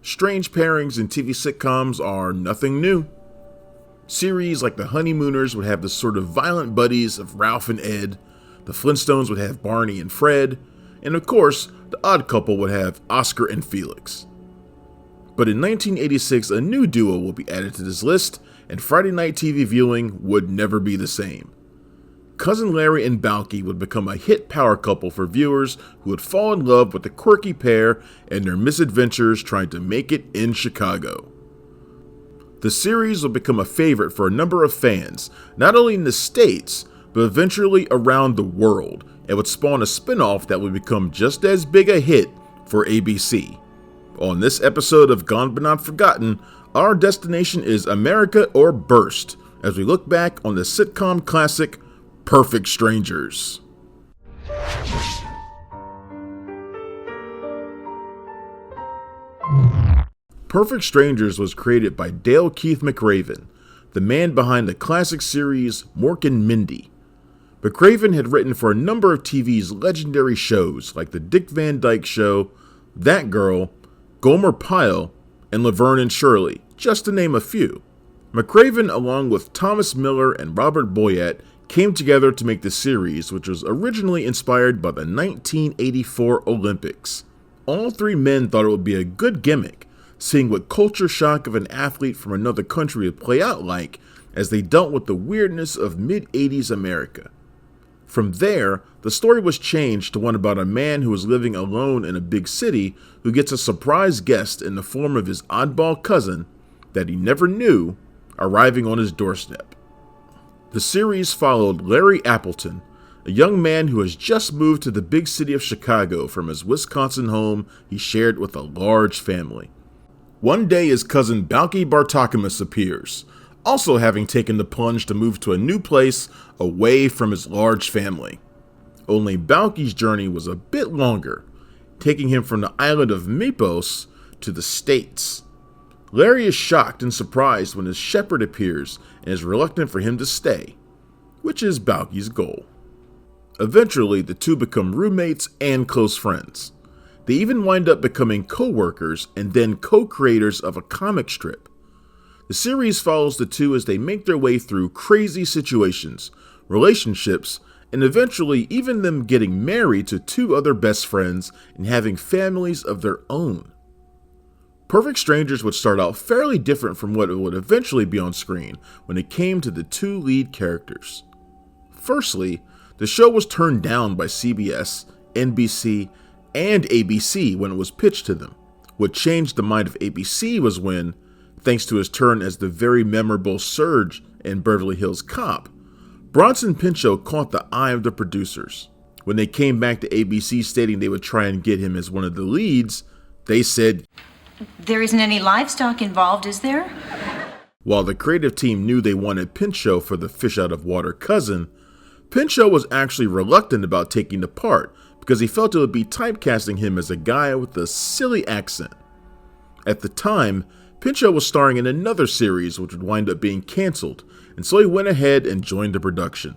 Strange pairings in TV sitcoms are nothing new. Series like the Honeymooners would have the sort of violent buddies of Ralph and Ed, the Flintstones would have Barney and Fred, and of course, The Odd Couple would have Oscar and Felix. But in 1986, a new duo will be added to this list, and Friday night TV viewing would never be the same. Cousin Larry and Balki would become a hit power couple for viewers who would fall in love with the quirky pair and their misadventures trying to make it in Chicago. The series would become a favorite for a number of fans, not only in the States, but eventually around the world, and would spawn a spin-off that would become just as big a hit for ABC. On this episode of Gone But Not Forgotten, our destination is America or Burst, as we look back on the sitcom classic Perfect Strangers. Perfect Strangers was created by Dale Keith McRaven, the man behind the classic series Mork and Mindy. McRaven had written for a number of TV's legendary shows like The Dick Van Dyke Show, That Girl, Gomer Pyle, and Laverne and Shirley, just to name a few. McRaven, along with Thomas Miller and Robert Boyett, came together to make the series, which was originally inspired by the 1984 Olympics. All three men thought it would be a good gimmick, seeing what culture shock of an athlete from another country would play out like as they dealt with the weirdness of mid-80s America. From there, the story was changed to one about a man who is living alone in a big city who gets a surprise guest in the form of his oddball cousin that he never knew arriving on his doorstep. The series followed Larry Appleton, a young man who has just moved to the big city of Chicago from his Wisconsin home he shared with a large family. One day his cousin Balki Bartokomous appears, also having taken the plunge to move to a new place away from his large family. Only Balki's journey was a bit longer, taking him from the island of Mypos to the States. Larry is shocked and surprised when his shepherd appears and is reluctant for him to stay, which is Balki's goal. Eventually, the two become roommates and close friends. They even wind up becoming co-workers and then co-creators of a comic strip. The series follows the two as they make their way through crazy situations, relationships, and eventually even them getting married to two other best friends and having families of their own. Perfect Strangers would start out fairly different from what it would eventually be on screen when it came to the two lead characters. Firstly, the show was turned down by CBS, NBC, and ABC when it was pitched to them. What changed the mind of ABC was when, thanks to his turn as the very memorable Surge in Beverly Hills Cop, Bronson Pinchot caught the eye of the producers. When they came back to ABC stating they would try and get him as one of the leads, they said, "There isn't any livestock involved, is there?" While the creative team knew they wanted Pinchot for the fish out of water cousin, Pinchot was actually reluctant about taking the part because he felt it would be typecasting him as a guy with a silly accent. At the time, Pinchot was starring in another series which would wind up being canceled, and so he went ahead and joined the production.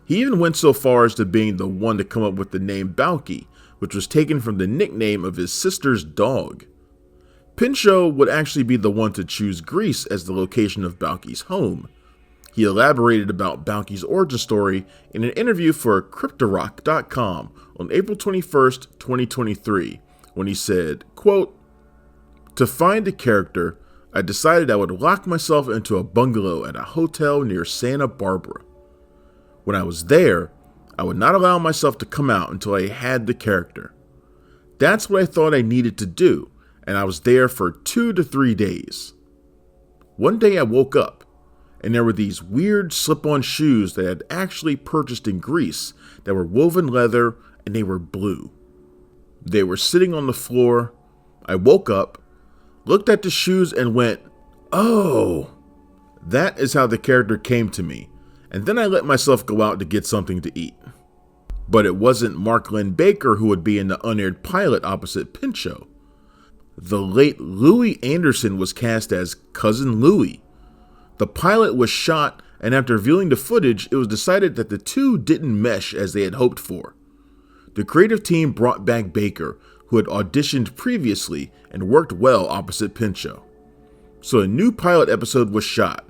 He even went so far as to being the one to come up with the name Balki, which was taken from the nickname of his sister's dog. Pinchot would actually be the one to choose Greece as the location of Balki's home. He elaborated about Balki's origin story in an interview for Cryptorock.com on April 21st, 2023, when he said, quote, "To find a character, I decided I would lock myself into a bungalow at a hotel near Santa Barbara. When I was there, I would not allow myself to come out until I had the character. That's what I thought I needed to do, and I was there for 2 to 3 days. One day I woke up, and there were these weird slip-on shoes that I had actually purchased in Greece that were woven leather and they were blue. They were sitting on the floor. I woke up, looked at the shoes and went, oh, that is how the character came to me. And then I let myself go out to get something to eat. But it wasn't Mark Linn-Baker who would be in the unaired pilot opposite Pinchot. The late Louis Anderson was cast as Cousin Louis. The pilot was shot, and after viewing the footage, it was decided that the two didn't mesh as they had hoped for. The creative team brought back Baker, who had auditioned previously and worked well opposite Pinchot. So a new pilot episode was shot.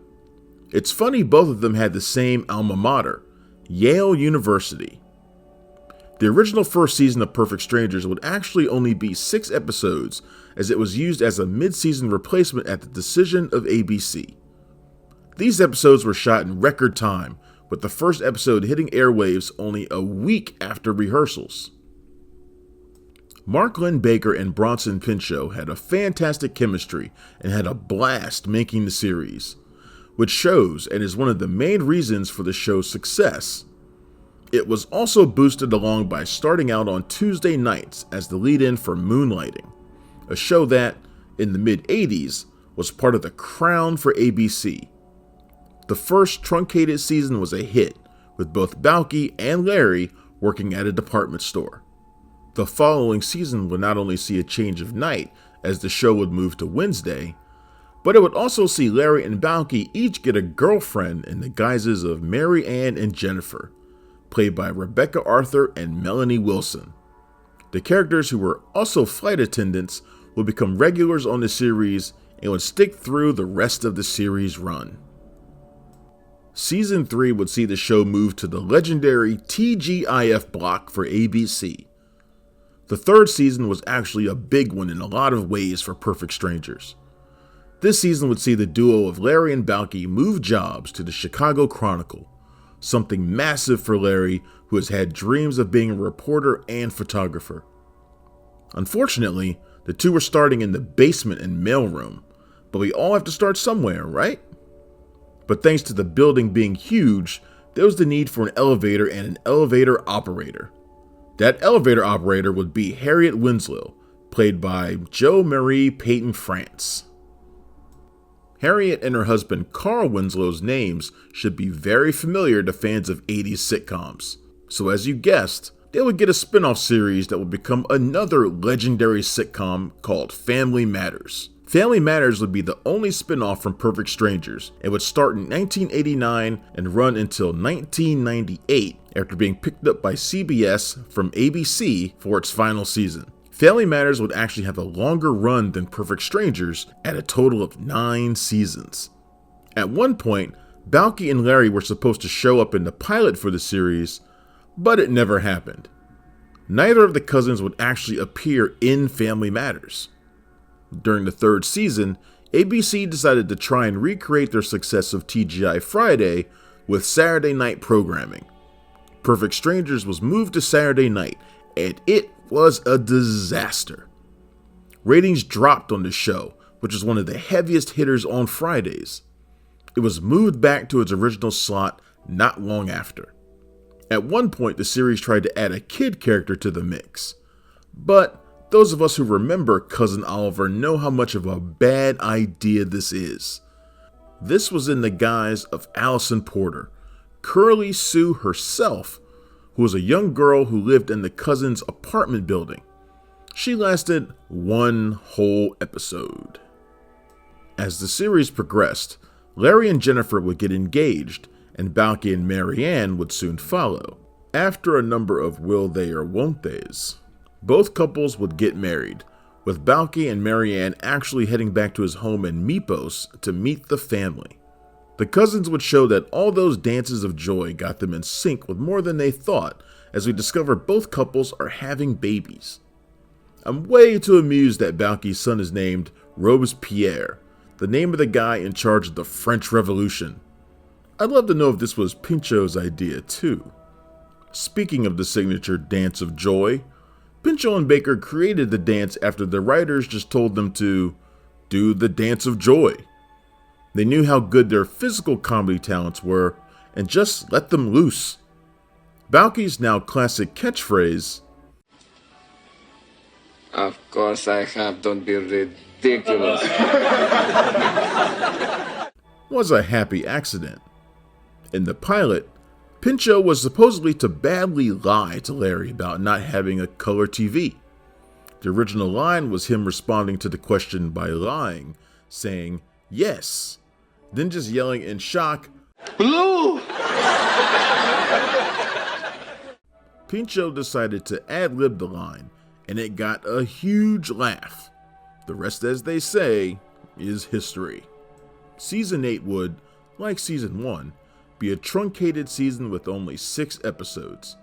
It's funny both of them had the same alma mater, Yale University. The original first season of Perfect Strangers would actually only be 6 episodes, as it was used as a mid-season replacement at the decision of ABC. These episodes were shot in record time, with the first episode hitting airwaves only a week after rehearsals. Mark Linn-Baker and Bronson Pinchot had a fantastic chemistry and had a blast making the series, which shows and is one of the main reasons for the show's success. It was also boosted along by starting out on Tuesday nights as the lead-in for Moonlighting, a show that, in the mid-80s, was part of the crown for ABC. The first truncated season was a hit, with both Balki and Larry working at a department store. The following season would not only see a change of night, as the show would move to Wednesday, but it would also see Larry and Balki each get a girlfriend in the guises of Mary Ann and Jennifer, played by Rebecca Arthur and Melanie Wilson. The characters, who were also flight attendants, would become regulars on the series and would stick through the rest of the series run. Season 3 would see the show move to the legendary Tgif block for ABC. The third season was actually a big one in a lot of ways for Perfect Strangers. This season would see the duo of Larry and Balki move jobs to the Chicago Chronicle, something massive for Larry, who has had dreams of being a reporter and photographer. Unfortunately, the two were starting in the basement and mailroom, but we all have to start somewhere, right? But thanks to the building being huge, there was the need for an elevator and an elevator operator. That elevator operator would be Harriet Winslow, played by Jo Marie Peyton France. Harriet and her husband Carl Winslow's names should be very familiar to fans of 80s sitcoms. So as you guessed, they would get a spin-off series that would become another legendary sitcom called Family Matters. Family Matters would be the only spin-off from Perfect Strangers and would start in 1989 and run until 1998 after being picked up by CBS from ABC for its final season. Family Matters would actually have a longer run than Perfect Strangers at a total of 9 seasons. At one point, Balki and Larry were supposed to show up in the pilot for the series, but it never happened. Neither of the cousins would actually appear in Family Matters. During the third season, ABC decided to try and recreate their success of TGI Friday with Saturday night programming. Perfect Strangers was moved to Saturday night, and it was a disaster. Ratings dropped on the show, which was one of the heaviest hitters on Fridays. It was moved back to its original slot not long after. At one point, the series tried to add a kid character to the mix, but those of us who remember Cousin Oliver know how much of a bad idea this is. This was in the guise of Allison Porter, Curly Sue herself, who was a young girl who lived in the cousin's apartment building. She lasted 1 whole episode. As the series progressed, Larry and Jennifer would get engaged, and Balki and Mary Ann would soon follow. After a number of will they or won't theys, both couples would get married, with Balki and Mary Ann actually heading back to his home in Mypos to meet the family. The cousins would show that all those dances of joy got them in sync with more than they thought, as we discover both couples are having babies. I'm way too amused that Balki's son is named Robespierre, the name of the guy in charge of the French Revolution. I'd love to know if this was Pinchot's idea too. Speaking of the signature dance of joy, Pinchot and Baker created the dance after the writers just told them to do the dance of joy. They knew how good their physical comedy talents were and just let them loose. Balki's now classic catchphrase, "Of course I have, don't be ridiculous," was a happy accident. In the pilot, Pinchot was supposedly to badly lie to Larry about not having a color TV. The original line was him responding to the question by lying, saying, "Yes," then just yelling in shock, "Blue!" Pinchot decided to ad-lib the line and it got a huge laugh. The rest, as they say, is history. Season 8 would, like Season 1, be a truncated season with only 6 episodes,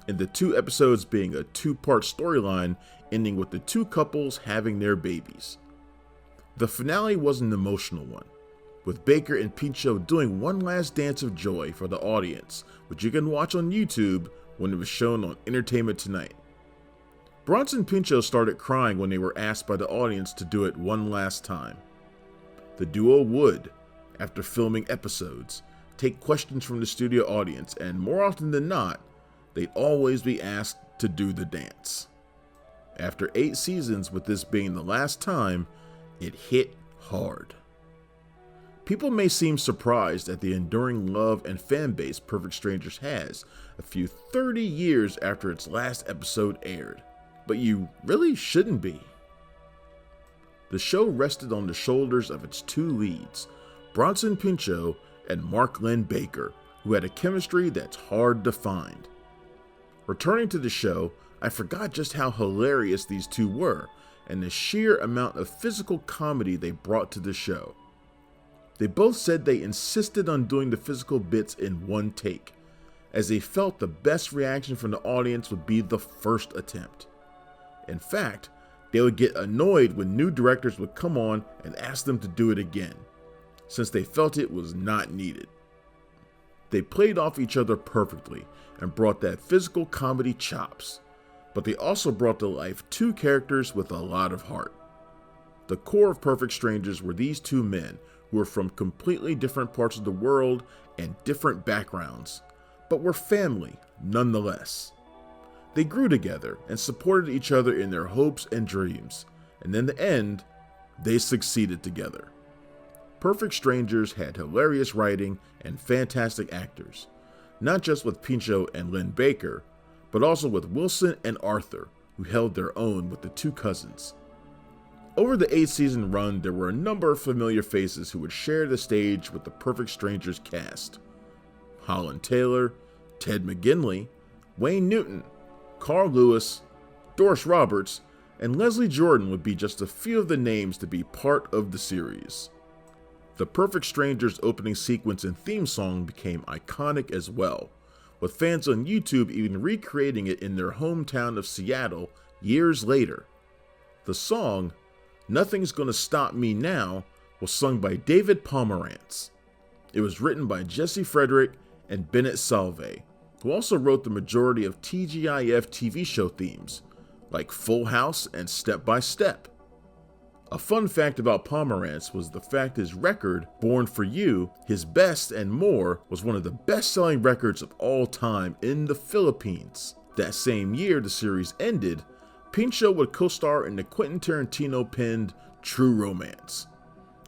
and the 2 episodes being a 2-part storyline ending with the 2 couples having their babies. The finale was an emotional one, with Baker and Pinchot doing one last dance of joy for the audience, which you can watch on YouTube when it was shown on Entertainment Tonight. Bronson and Pinchot started crying when they were asked by the audience to do it one last time. The duo would, after filming episodes, take questions from the studio audience, and more often than not, they'd always be asked to do the dance. After 8 seasons, with this being the last time, it hit hard. People may seem surprised at the enduring love and fan base Perfect Strangers has a few 30 years after its last episode aired, but you really shouldn't be. The show rested on the shoulders of its 2 leads, Bronson Pinchot and Mark linn-Baker, who had a chemistry that's hard to find. Returning to the show, I forgot just how hilarious these 2 were, and the sheer amount of physical comedy they brought to the show. They both said they insisted on doing the physical bits in one take, as they felt the best reaction from the audience would be the first attempt. In fact, they would get annoyed when new directors would come on and ask them to do it again, since they felt it was not needed. They played off each other perfectly and brought that physical comedy chops, but they also brought to life 2 characters with a lot of heart. The core of Perfect Strangers were these 2 men who were from completely different parts of the world and different backgrounds, but were family nonetheless. They grew together and supported each other in their hopes and dreams, and in the end, they succeeded together. Perfect Strangers had hilarious writing and fantastic actors, not just with Pinchot and linn-Baker, but also with Wilson and Arthur, who held their own with the 2 cousins. Over the 8-season run, there were a number of familiar faces who would share the stage with the Perfect Strangers cast. Holland Taylor, Ted McGinley, Wayne Newton, Carl Lewis, Doris Roberts, and Leslie Jordan would be just a few of the names to be part of the series. The Perfect Strangers opening sequence and theme song became iconic as well, with fans on YouTube even recreating it in their hometown of Seattle years later. The song, Nothing's Gonna Stop Me Now, was sung by David Pomerantz. It was written by Jesse Frederick and Bennett Salve, who also wrote the majority of TGIF TV show themes, like Full House and Step by Step. A fun fact about Pomerantz was the fact his record, Born for You, His Best and More, was one of the best-selling records of all time in the Philippines. That same year the series ended, Pinchot would co-star in the Quentin Tarantino-penned True Romance.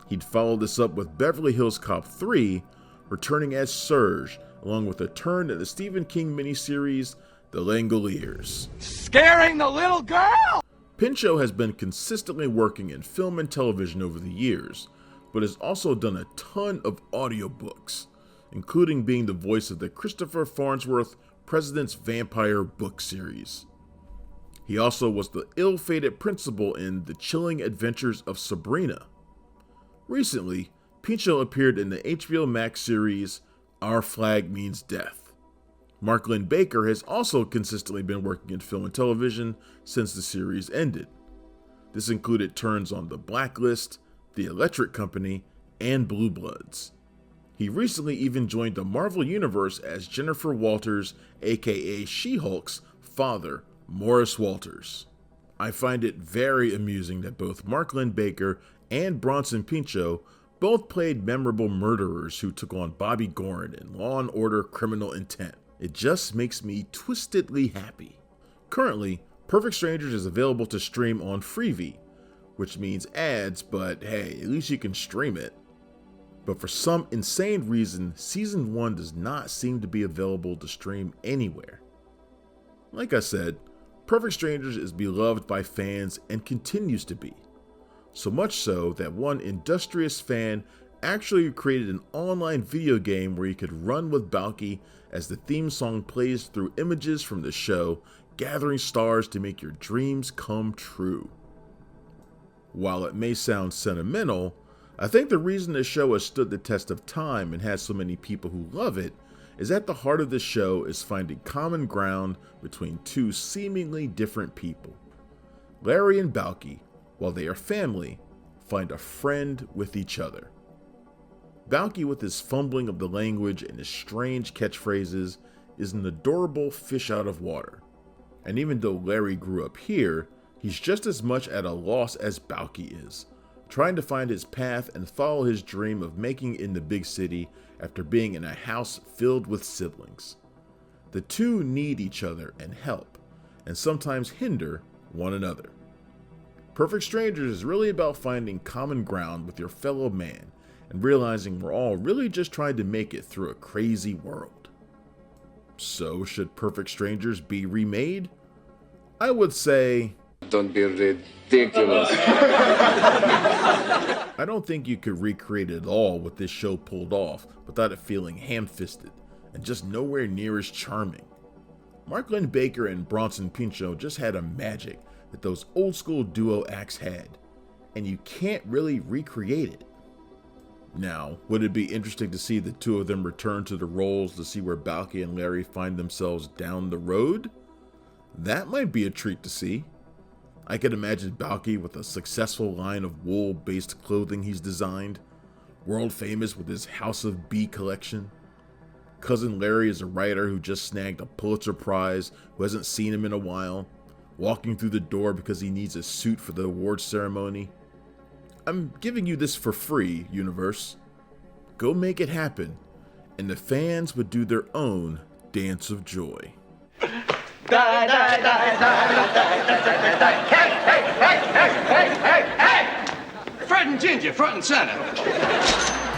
He'd follow this up with Beverly Hills Cop 3, returning as Serge, along with a turn in the Stephen King miniseries The Langoliers. Scaring the little girl! Pinchot has been consistently working in film and television over the years, but has also done a ton of audiobooks, including being the voice of the Christopher Farnsworth President's Vampire book series. He also was the ill-fated principal in The Chilling Adventures of Sabrina. Recently, Pinchot appeared in the HBO Max series Our Flag Means Death. Mark linn-Baker has also consistently been working in film and television since the series ended. This included turns on The Blacklist, The Electric Company, and Blue Bloods. He recently even joined the Marvel Universe as Jennifer Walters, aka She-Hulk's father, Morris Walters. I find it very amusing that both Mark linn-Baker and Bronson Pinchot both played memorable murderers who took on Bobby Gorin in Law & Order Criminal Intent. It just makes me twistedly happy. Currently, Perfect Strangers is available to stream on Freevee, which means ads, but hey, at least you can stream it. But for some insane reason, Season 1 does not seem to be available to stream anywhere. Like I said, Perfect Strangers is beloved by fans and continues to be. So much so that one industrious fan actually created an online video game where you could run with Balki as the theme song plays through images from the show, gathering stars to make your dreams come true. While it may sound sentimental, I think the reason the show has stood the test of time and has so many people who love it is at the heart of the show is finding common ground between two seemingly different people. Larry and Balki, while they are family, find a friend with each other. Balki, with his fumbling of the language and his strange catchphrases, is an adorable fish out of water. And even though Larry grew up here, he's just as much at a loss as Balki is, trying to find his path and follow his dream of making it in the big city after being in a house filled with siblings. The two need each other and help, and sometimes hinder one another. Perfect Strangers is really about finding common ground with your fellow man and realizing we're all really just trying to make it through a crazy world. So, should Perfect Strangers be remade? I would say, Don't be ridiculous. I don't think you could recreate it all what this show pulled off without it feeling ham-fisted and just nowhere near as charming. Linn-baker and Bronson Pinchot just had a magic that those old school duo acts had, and you can't really recreate it. Now, would it be interesting to see the two of them return to the roles to see where Balki and Larry find themselves down the road? That might be a treat to see. I could imagine Balki with a successful line of wool-based clothing he's designed, world famous with his House of Bee collection. Cousin Larry is a writer who just snagged a Pulitzer Prize who hasn't seen him in a while, walking through the door because he needs a suit for the awards ceremony. I'm giving you this for free, universe. Go make it happen, and the fans would do their own dance of joy. Fred and Ginger, front and center.